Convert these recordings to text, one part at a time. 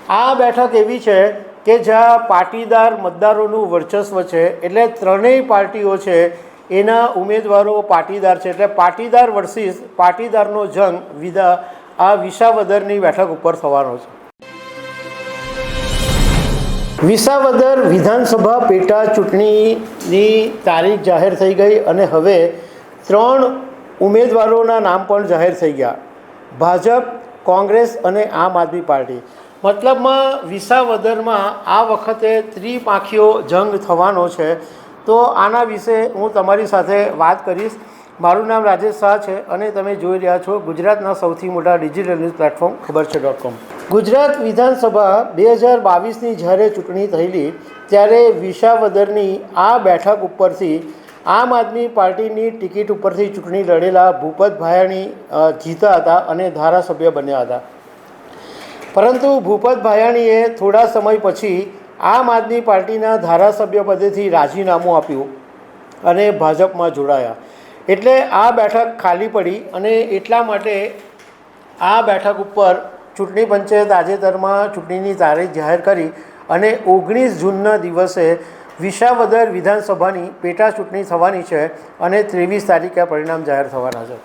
આ બેઠક એવી છે કે જ્યાં પાટીદાર મતદારોનું વર્ચસ્વ છે, એટલે ત્રણેય પાર્ટીઓ છે એના ઉમેદવારો પાટીદાર છે, એટલે પાટીદાર વર્સિસ પાટીદારનો જંગ આ વિસાવદરની બેઠક ઉપર થવાનો છે. વિસાવદર વિધાનસભા પેટા ચૂંટણીની તારીખ જાહેર થઈ ગઈ અને હવે 3 ઉમેદવારોના નામ પણ જાહેર થઈ ગયા: ભાજપ, કોંગ્રેસ અને આમ આદમી પાર્ટી. મતલબમાં વિસાવદરમાં આ વખતે ત્રિપાંખીયો જંગ થવાનો છે. તો આના વિશે હું તમારી સાથે વાત કરીશ. મારું નામ રાજેશ શાહ છે અને તમે જોઈ રહ્યા છો ગુજરાતના સૌથી મોટા ડિજિટલ ન્યૂઝ પ્લેટફોર્મ ખબરછે.com. ગુજરાત વિધાનસભા 2022ની જ્યારે ચૂંટણી થયેલી ત્યારે વિસાવદરની આ બેઠક ઉપરથી આમ આદમી પાર્ટીની ટિકિટ ઉપરથી ચૂંટણી લડેલા ભૂપત ભાયાણી જીતા હતા અને ધારાસભ્ય બન્યા હતા. પરંતુ ભૂપત ભાયાણીએ થોડા સમય પછી આમ આદમી પાર્ટીના ધારાસભ્ય પદેથી રાજીનામું આપ્યું અને ભાજપમાં જોડાયા. એટલે આ બેઠક ખાલી પડી અને એટલા માટે આ બેઠક ઉપર ચૂંટણી પંચે તાજેતરમાં ચૂંટણીની તારીખ જાહેર કરી અને 19 જૂનના દિવસે વિસાવદર વિધાનસભાની પેટા ચૂંટણી થવાની છે અને 23 તારીખે પરિણામ જાહેર થવાના છે.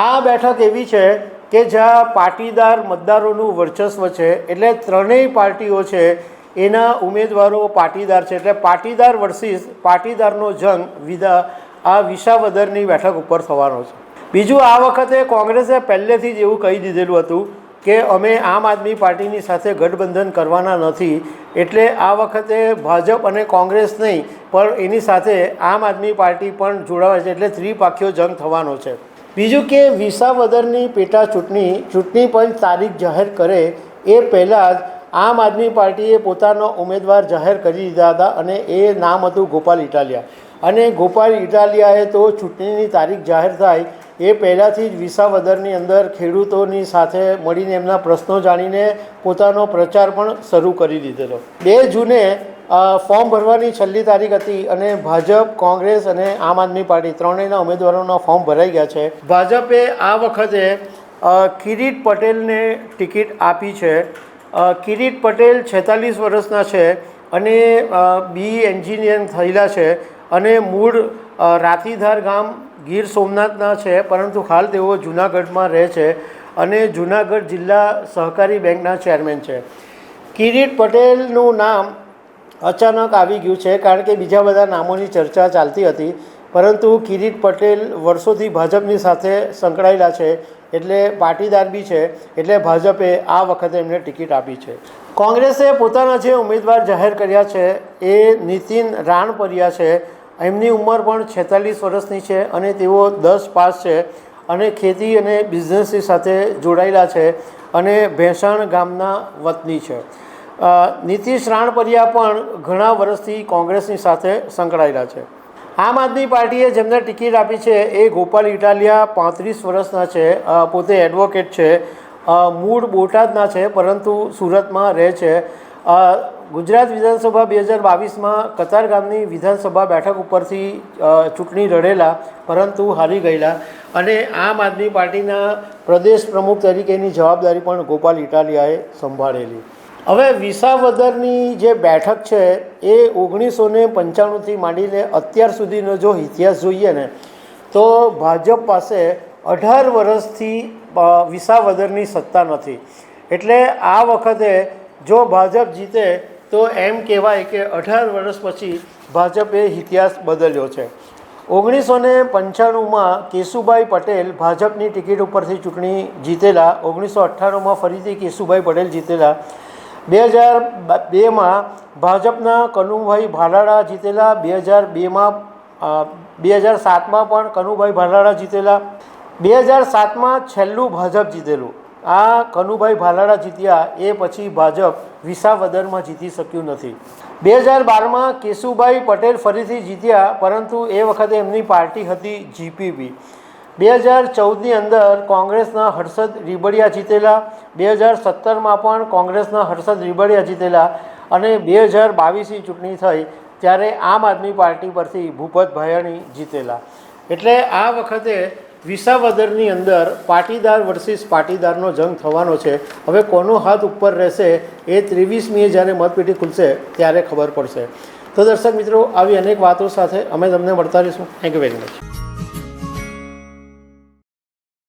આ બેઠક એવી છે કે જ્યાં પાટીદાર મતદારોનું વર્ચસ્વ છે, એટલે ત્રણેય પાર્ટીઓ છે એના ઉમેદવારો પાટીદાર છે, એટલે પાટીદાર વર્સિસ પાટીદારનો જંગ આ વિસાવદરની બેઠક ઉપર થવાનો છે. બીજું, આ વખતે કોંગ્રેસે પહેલેથી જ એવું કહી દીધેલું હતું કે અમે આમ આદમી પાર્ટીની સાથે ગઠબંધન કરવાના નથી, એટલે આ વખતે ભાજપ અને કોંગ્રેસ નહીં પણ એની સાથે આમ આદમી પાર્ટી પણ જોડાવા છે, એટલે ત્રિપાંખીયો જંગ થવાનો છે. બીજું કે વિસાવદરની પેટા ચૂંટણી પંચ તારીખ જાહેર કરે એ પહેલાં જ આમ આદમી પાર્ટીએ પોતાનો ઉમેદવાર જાહેર કરી દીધા હતા અને એ નામ હતું ગોપાલ ઇટાલિયા. અને ગોપાલ ઇટાલિયાએ તો ચૂંટણીની તારીખ જાહેર થાય એ પહેલાંથી જ વિસાવદરની અંદર ખેડૂતોની સાથે મળીને એમના પ્રશ્નો જાણીને પોતાનો પ્રચાર પણ શરૂ કરી દીધેલો. 2 જૂને ફોર્મ ભરવાની છેલ્લી તારીખ હતી અને ભાજપ, કોંગ્રેસ અને આમ આદમી પાર્ટી ત્રણેયના ઉમેદવારોના ફોર્મ ભરાઈ ગયા છે. ભાજપે આ વખતે કિરીટ પટેલને ટિકિટ આપી છે. કિરીટ પટેલ 46 વર્ષના છે અને BE એન્જિનિયરિંગ થયેલા છે અને મૂળ રાતીધાર ગામ ગીર સોમનાથના છે, પરંતુ હાલ તેઓ જૂનાગઢમાં રહે છે અને જૂનાગઢ જિલ્લા સહકારી બેંકના ચેરમેન છે. કિરીટ પટેલનું નામ અચાનક આવી ગયું છે કારણ કે બીજા બધા નામોની ચર્ચા ચાલતી હતી, પરંતુ કિરીટ પટેલ વર્ષોથી ભાજપની સાથે સંકળાયેલા છે, એટલે પાટીદાર બી છે, એટલે ભાજપે આ વખતે એમને ટિકિટ આપી છે. કોંગ્રેસે પોતાના જે ઉમેદવાર જાહેર કર્યા છે એ નીતિન રાણપરિયા છે. એમની ઉંમર પણ 46 વર્ષની છે અને તેઓ 10 પાસ છે અને ખેતી અને બિઝનેસની સાથે જોડાયેલા છે અને ભેંસાણ ગામના વતની છે. નીતિશ રાણપરિયા પણ ઘણા વર્ષથી કોંગ્રેસની સાથે સંકળાયેલા છે. આમ આદમી પાર્ટીએ જેમને ટિકિટ આપી છે એ ગોપાલ ઇટાલિયા 35 વર્ષના છે, પોતે એડવોકેટ છે, મૂળ બોટાદના છે પરંતુ સુરતમાં રહે છે. ગુજરાત વિધાનસભા 2022માં કતારગામની વિધાનસભા બેઠક ઉપરથી ચૂંટણી લડેલા પરંતુ હારી ગયેલા અને આમ આદમી પાર્ટીના પ્રદેશ પ્રમુખ તરીકેની જવાબદારી પણ ગોપાલ ઇટાલિયાએ સંભાળેલી. હવે વિસાવદરની જે બેઠક છે એ 1995થી માંડીને અત્યાર સુધીનો જો ઇતિહાસ જોઈએ ને તો ભાજપ પાસે 18 વર્ષથી વિસાવદરની સત્તા નથી, એટલે આ વખતે જો ભાજપ જીતે તો એમ કહેવાય કે 18 વર્ષ પછી ભાજપે ઇતિહાસ બદલ્યો છે. 1995માં કેશુભાઈ પટેલ ભાજપની ટિકિટ ઉપરથી ચૂંટણી જીતેલા, 1998માં ફરીથી કેશુભાઈ પટેલ જીતેલા, 2002માં ભાજપના કનુભાઈ ભાલાળા જીતેલા, 2007માં પણ કનુભાઈ ભાલાળા જીતેલા, 2007માં છેલ્લું ભાજપ જીતેલું. આ કનુભાઈ ભાલાળા જીત્યા એ પછી ભાજપ વિસાવદરમાં જીતી શક્યું નથી. 2012માં કેશુભાઈ પટેલ ફરીથી જીત્યા, પરંતુ એ વખતે એમની પાર્ટી હતી GPP. 2014ની અંદર કોંગ્રેસના હર્ષદ રીબડિયા જીતેલા, 2017માં પણ કોંગ્રેસના હર્ષદ રીબડિયા જીતેલા અને 2022ની ચૂંટણી થઈ ત્યારે આમ આદમી પાર્ટી પરથી ભૂપત ભાયાણી જીતેલા. એટલે આ વખતે વિસાવદરની અંદર પાટીદાર વર્સિસ પાટીદારનો જંગ થવાનો છે. હવે કોનો હાથ ઉપર રહેશે એ 23મીએ જ્યારે મતપેટી ખુલશે ત્યારે ખબર પડશે. તો દર્શક મિત્રો, આવી અનેક વાતો સાથે અમે તમને મળતા રહીશું. Thank you very much.